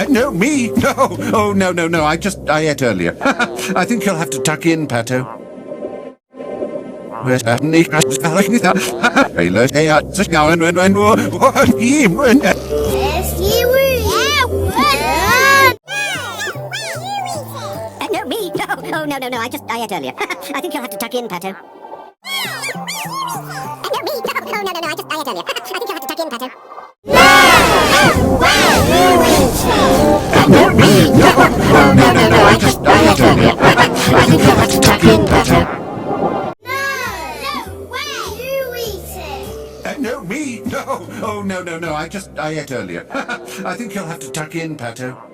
No, me? No. Oh, no. I ate earlier. I think you'll have to tuck in, Pato. No, me? No. Oh, no. I ate earlier. I think you'll have to tuck in, Pato. No, me? No. Oh, no. I ate earlier. I think you'll have to tuck in, Pato. No, me? No. Oh, no. I ate earlier. I think you'll have to tuck in, Pato. No, me? No. Oh, no. I ate earlier. I think you'll have to tuck in, Pato.